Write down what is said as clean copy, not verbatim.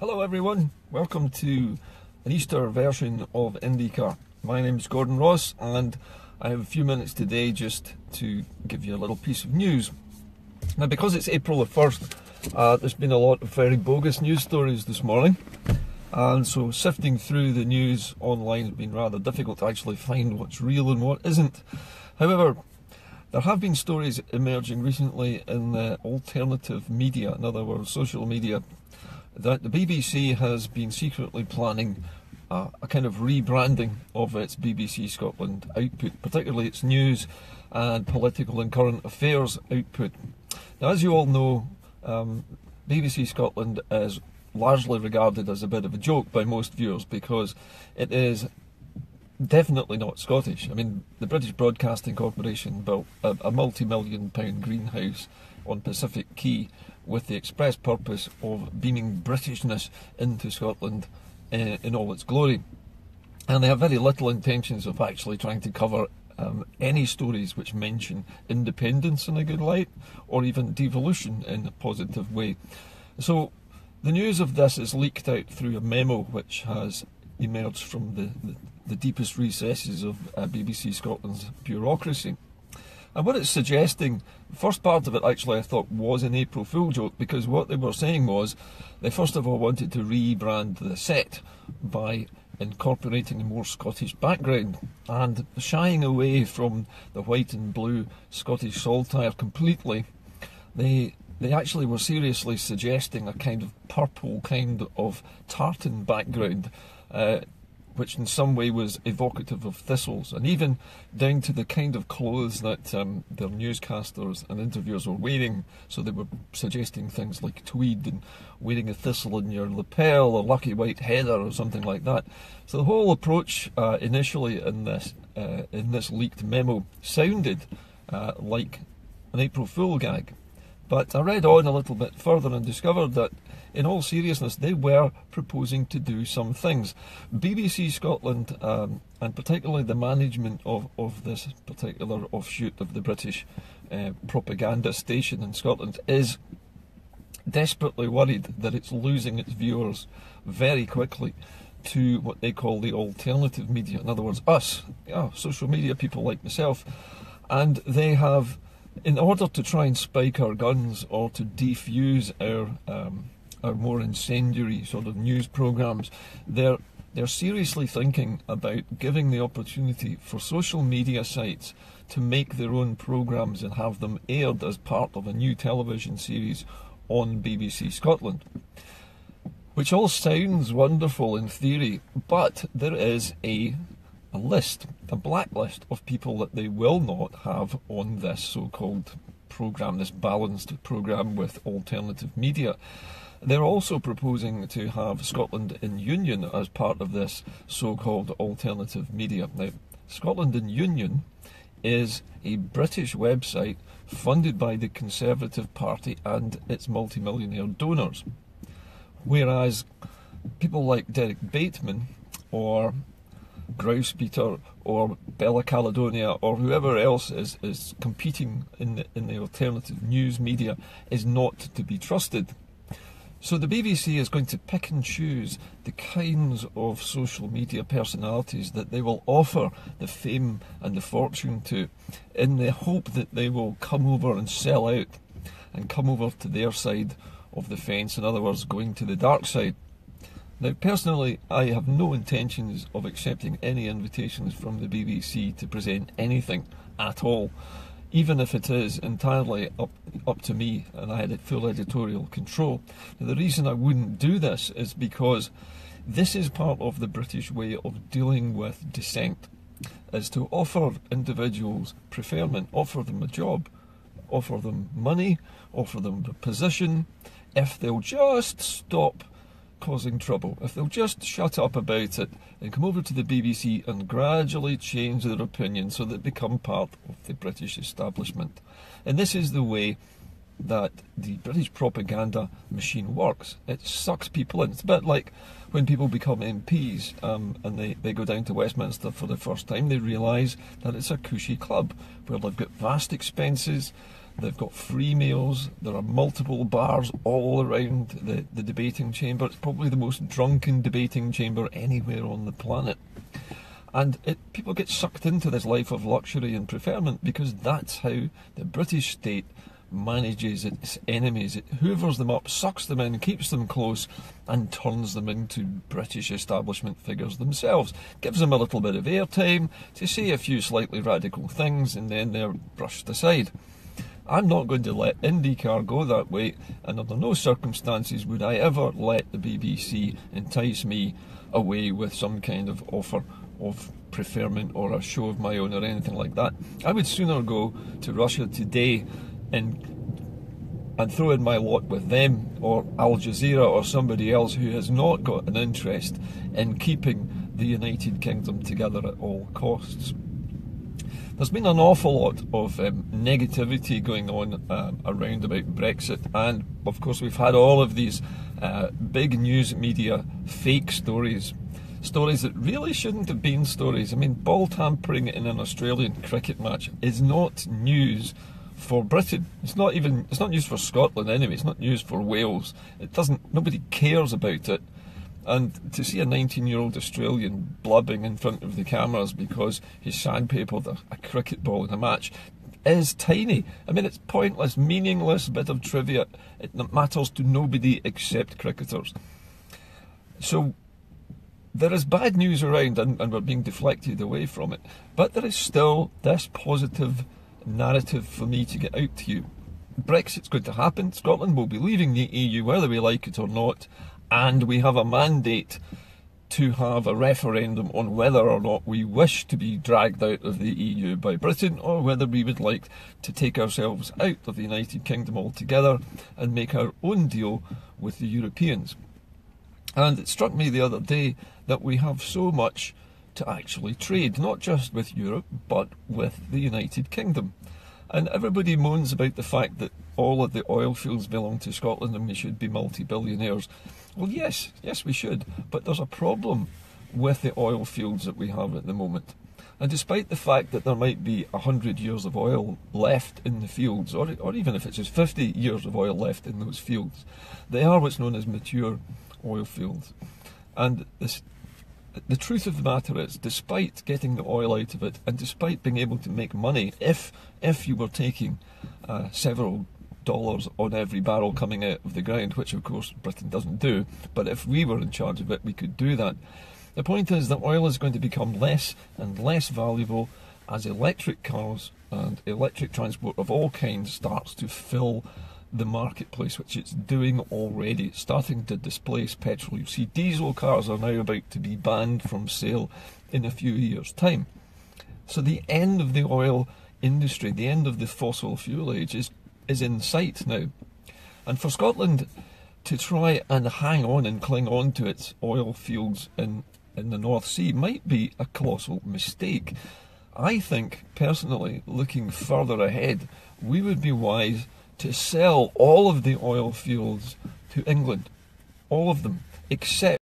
Hello everyone, welcome to an Easter version of Indycar. My name is Gordon Ross and I have a few minutes today just to give you a little piece of news. Now, because it's April the 1st, there's been a lot of very bogus news stories this morning, and so sifting through the news online has been rather difficult to actually find what's real and what isn't. However, there have been stories emerging recently in the alternative media, in other words social media, that the BBC has been secretly planning a kind of rebranding of its BBC Scotland output, particularly its news and political and current affairs output. Now, as you all know, BBC Scotland is largely regarded as a bit of a joke by most viewers because it is definitely not Scottish. I mean, the British Broadcasting Corporation built a multi-million-pound greenhouse on Pacific Quay with the express purpose of beaming Britishness into Scotland in all its glory. And they have very little intentions of actually trying to cover any stories which mention independence in a good light, or even devolution in a positive way. So the news of this is leaked out through a memo which has emerged from the deepest recesses of BBC Scotland's bureaucracy. And what it's suggesting, the first part of it actually I thought was an April Fool joke, because what they were saying was they first of all wanted to rebrand the set by incorporating a more Scottish background and shying away from the white and blue Scottish saltire completely. They actually were seriously suggesting a kind of purple kind of tartan background, which in some way was evocative of thistles, and even down to the kind of clothes that their newscasters and interviewers were wearing. So they were suggesting things like tweed and wearing a thistle in your lapel, or lucky white heather, or something like that. So the whole approach initially in this leaked memo sounded like an April Fool gag. But I read on a little bit further and discovered that, in all seriousness, they were proposing to do some things. BBC Scotland, and particularly the management of this particular offshoot of the British propaganda station in Scotland, is desperately worried that it's losing its viewers very quickly to what they call the alternative media. In other words, us, social media people like myself. And they have, in order to try and spike our guns or to defuse our more incendiary sort of news programmes, they're seriously thinking about giving the opportunity for social media sites to make their own programmes and have them aired as part of a new television series on BBC Scotland. Which all sounds wonderful in theory, but there is a blacklist of people that they will not have on this so-called programme, this balanced programme with alternative media. They're also proposing to have Scotland in Union as part of this so-called alternative media. Now, Scotland in Union is a British website funded by the Conservative Party and its multimillionaire donors, whereas people like Derek Bateman or Grousebeater or Bella Caledonia or whoever else is competing in the alternative news media is not to be trusted. So the BBC is going to pick and choose the kinds of social media personalities that they will offer the fame and the fortune to, in the hope that they will come over and sell out and come over to their side of the fence, in other words, going to the dark side. Now, personally, I have no intentions of accepting any invitations from the BBC to present anything at all, even if it is entirely up to me and I had full editorial control. Now, the reason I wouldn't do this is because this is part of the British way of dealing with dissent, is to offer individuals preferment, offer them a job, offer them money, offer them a position, if they'll just stop causing trouble, if they'll just shut up about it and come over to the BBC and gradually change their opinion so that they become part of the British establishment. And this is the way that the British propaganda machine works. It sucks people in. It's a bit like when people become MPs and they go down to Westminster for the first time, they realise that it's a cushy club where they've got vast expenses, They've got free meals. There are multiple bars all around the debating chamber. It's probably the most drunken debating chamber anywhere on the planet. And people get sucked into this life of luxury and preferment because that's how the British state manages its enemies. It hoovers them up, sucks them in, keeps them close, and turns them into British establishment figures themselves. Gives them a little bit of airtime to say a few slightly radical things, and then they're brushed aside. I'm not going to let Indycar go that way, and under no circumstances would I ever let the BBC entice me away with some kind of offer of preferment or a show of my own or anything like that. I would sooner go to Russia today and throw in my lot with them or Al Jazeera or somebody else who has not got an interest in keeping the United Kingdom together at all costs. There's been an awful lot of negativity going on around about Brexit, and of course we've had all of these big news media fake stories that really shouldn't have been stories. I mean, ball tampering in an Australian cricket match is not news for Britain. It's not news for Scotland anyway. It's not news for Wales. Nobody cares about it. And to see a 19-year-old Australian blubbing in front of the cameras because he sandpapered a cricket ball in a match is tiny. I mean, it's pointless, meaningless bit of trivia. It matters to nobody except cricketers. So there is bad news around, and we're being deflected away from it. But there is still this positive narrative for me to get out to you. Brexit's going to happen. Scotland will be leaving the EU whether we like it or not, and we have a mandate to have a referendum on whether or not we wish to be dragged out of the EU by Britain, or whether we would like to take ourselves out of the United Kingdom altogether and make our own deal with the Europeans. And it struck me the other day that we have so much to actually trade, not just with Europe, but with the United Kingdom. And everybody moans about the fact that all of the oil fields belong to Scotland and we should be multi-billionaires. Well, yes, we should, but there's a problem with the oil fields that we have at the moment. And despite the fact that there might be 100 years of oil left in the fields, or even if it's just 50 years of oil left in those fields, they are what's known as mature oil fields. And the truth of the matter is, despite getting the oil out of it, and despite being able to make money, if you were taking several dollars on every barrel coming out of the ground, which of course Britain doesn't do, but if we were in charge of it, we could do that. The point is that oil is going to become less and less valuable as electric cars and electric transport of all kinds starts to fill the marketplace, which it's doing already. It's starting to displace petrol. You see, diesel cars are now about to be banned from sale in a few years' time. So the end of the oil industry, the end of the fossil fuel age is in sight now. And for Scotland to try and hang on and cling on to its oil fields in the North Sea might be a colossal mistake. I think, personally, looking further ahead, we would be wise to sell all of the oil fields to England. All of them, except